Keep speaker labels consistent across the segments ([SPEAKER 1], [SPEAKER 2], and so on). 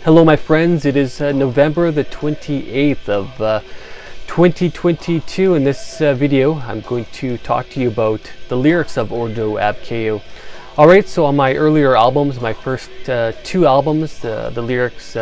[SPEAKER 1] Hello my friends, it is November the 28th of 2022. In this video I'm going to talk to you about the lyrics of Ordo Ab Chao. Alright, so on my earlier albums, my first two albums, the lyrics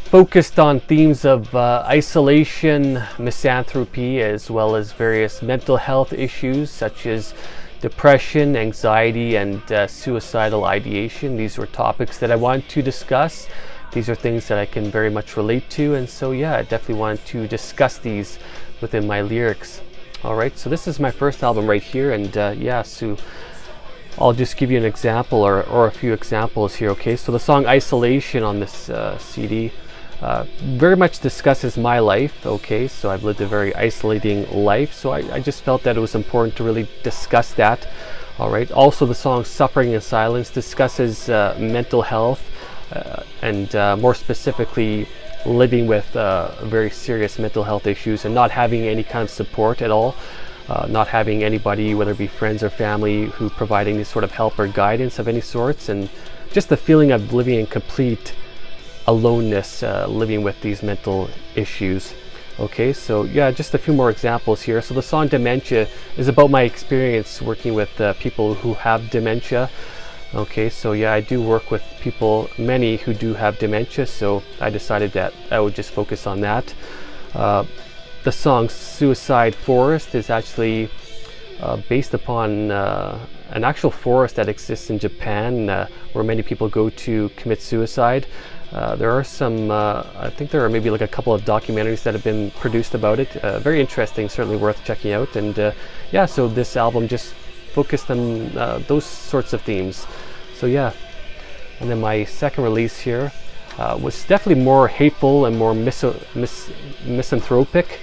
[SPEAKER 1] focused on themes of isolation, misanthropy, as well as various mental health issues such as depression, anxiety, and suicidal ideation. These were topics that I wanted to discuss. These are things that I can very much relate to, and so yeah, I definitely wanted to discuss these within my lyrics. Alright, so this is my first album right here, and yeah, so I'll just give you an example or a few examples here, okay? So the song Isolation on this CD very much discusses my life, okay? So I've lived a very isolating life, so I just felt that it was important to really discuss that. Alright, also the song Suffering in Silence discusses mental health, and more specifically living with very serious mental health issues and not having any kind of support at all, not having anybody, whether it be friends or family, who provide any sort of help or guidance of any sorts, and just the feeling of living in complete aloneness, living with these mental issues. Okay, so yeah, just a few more examples here. So the song Dementia is about my experience working with people who have dementia. Okay, so yeah, I do work with people, many who do have dementia, so I decided that I would just focus on that. The song Suicide Forest is actually based upon an actual forest that exists in Japan, where many people go to commit suicide. There are some, I think there are maybe like a couple of documentaries that have been produced about it. Very interesting, certainly worth checking out. And yeah, so this album just focused on those sorts of themes. So yeah, and then my second release here was definitely more hateful and more misanthropic.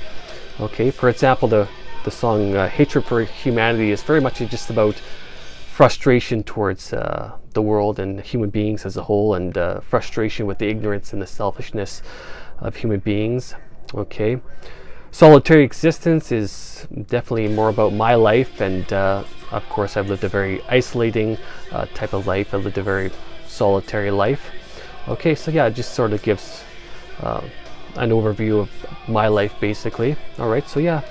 [SPEAKER 1] Okay, for example, the song Hatred for Humanity is very much just about frustration towards the world and human beings as a whole, and frustration with the ignorance and the selfishness of human beings. Okay, Solitary Existence is definitely more about my life, and of course I've lived a very isolating type of life. I've lived a very solitary life. Okay, so yeah, it just sort of gives an overview of my life basically. Alright, so yeah,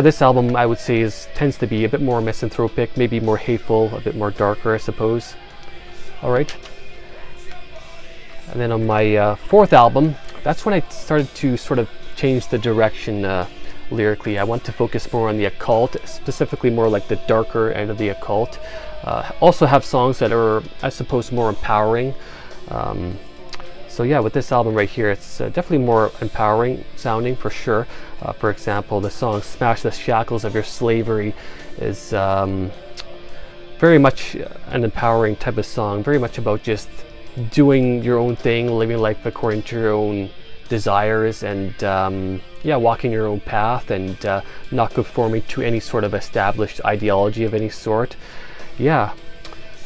[SPEAKER 1] this album I would say tends to be a bit more misanthropic, maybe more hateful, a bit more darker, I suppose. Alright, and then on my fourth album, that's when I started to sort of change the direction lyrically. I want to focus more on the occult, specifically more like the darker end of the occult. Also have songs that are, I suppose, more empowering. So yeah, with this album right here, it's definitely more empowering sounding for sure. For example, the song Smash the Shackles of Your Slavery is very much an empowering type of song, very much about just doing your own thing, living life according to your own desires, and yeah, walking your own path, and not conforming to any sort of established ideology of any sort. Yeah,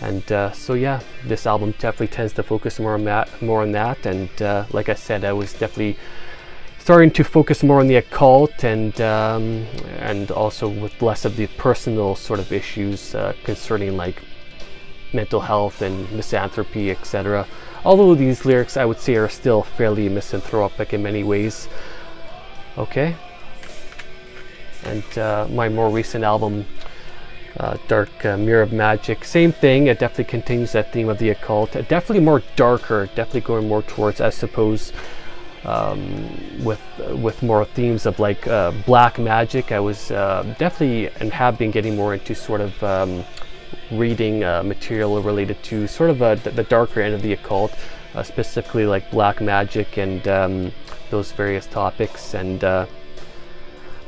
[SPEAKER 1] and so yeah, this album definitely tends to focus more on that, and like I said, I was definitely starting to focus more on the occult, and also with less of the personal sort of issues concerning like mental health and misanthropy, etc. Although these lyrics, I would say, are still fairly misanthropic in many ways. Okay, and my more recent album, Dark Mirror of Magic, same thing. It definitely continues that theme of the occult. Definitely more darker, definitely going more towards, I suppose, with more themes of like black magic. I was definitely, and have been getting more into sort of reading material related to sort of the darker end of the occult, specifically like black magic and those various topics. And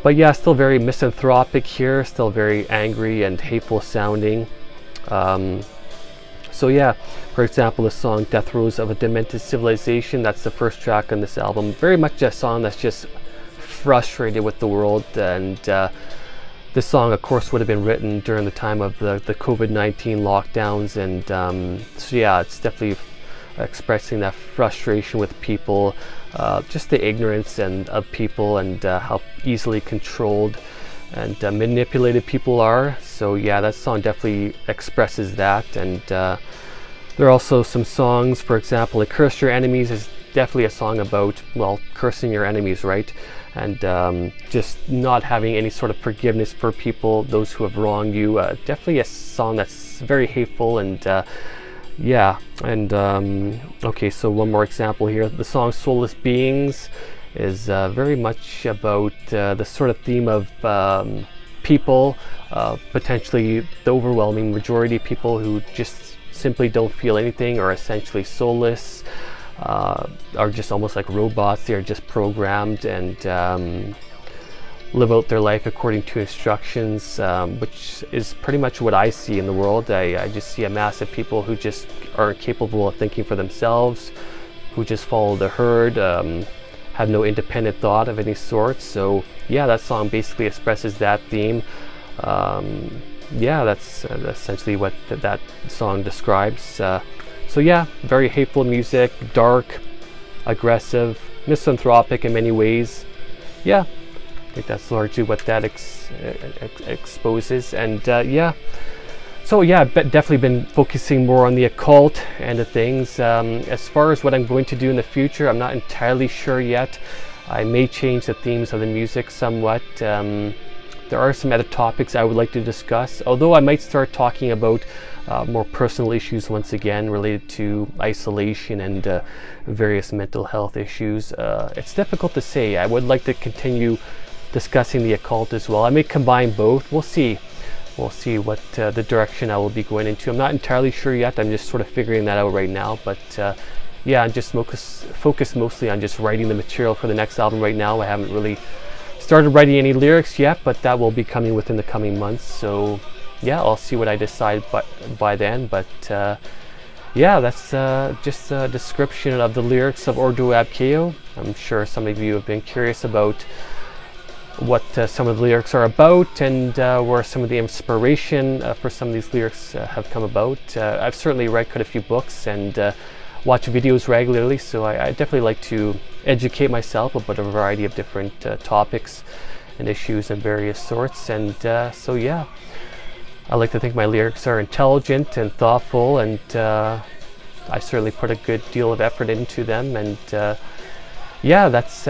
[SPEAKER 1] but yeah, still very misanthropic here, still very angry and hateful sounding. So yeah, for example, the song Death Rose of a Demented Civilization, that's the first track on this album. Very much a song that's just frustrated with the world, and this song, of course, would have been written during the time of the COVID-19 lockdowns, and so yeah, it's definitely expressing that frustration with people, just the ignorance of people, and how easily controlled and manipulated people are. So yeah, that song definitely expresses that, and There are also some songs, for example, like Curse Your Enemies is definitely a song about, well, cursing your enemies, right? And just not having any sort of forgiveness for people, those who have wronged you. Definitely a song that's very hateful, and yeah. And okay, so one more example here. The song Soulless Beings is very much about the sort of theme of people, potentially the overwhelming majority of people who just simply don't feel anything, or essentially soulless, are just almost like robots. They are just programmed and live out their life according to instructions, which is pretty much what I see in the world. I just see a mass of people who just aren't capable of thinking for themselves, who just follow the herd, have no independent thought of any sort. So yeah, that song basically expresses that theme. Yeah, that's essentially what that song describes. So yeah, very hateful music, dark, aggressive, misanthropic in many ways. Yeah, I think that's largely what that exposes. And yeah, so yeah, I've definitely been focusing more on the occult end of things. As far as what I'm going to do in the future, I'm not entirely sure yet. I may change the themes of the music somewhat. There are some other topics I would like to discuss, although I might start talking about more personal issues once again related to isolation and various mental health issues. It's difficult to say. I would like to continue discussing the occult as well. I may combine both. We'll see. We'll see what the direction I will be going into. I'm not entirely sure yet. I'm just sort of figuring that out right now. But yeah, I'm just focused mostly on just writing the material for the next album right now. I haven't really started writing any lyrics yet, but that will be coming within the coming months. So yeah, I'll see what I decide by then. But yeah, that's just a description of the lyrics of Ordo Ab Chao. I'm sure some of you have been curious about what some of the lyrics are about, and where some of the inspiration for some of these lyrics have come about. I've certainly read quite a few books and watch videos regularly, so I definitely like to educate myself about a variety of different topics and issues of various sorts. And so yeah, I like to think my lyrics are intelligent and thoughtful, and I certainly put a good deal of effort into them. And yeah, that's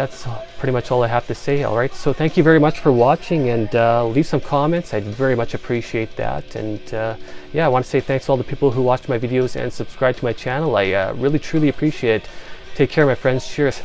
[SPEAKER 1] pretty much all I have to say. All right, so thank you very much for watching, and leave some comments. I'd very much appreciate that. And yeah, I want to say thanks to all the people who watch my videos and subscribe to my channel. I really truly appreciate it. Take care, my friends. Cheers.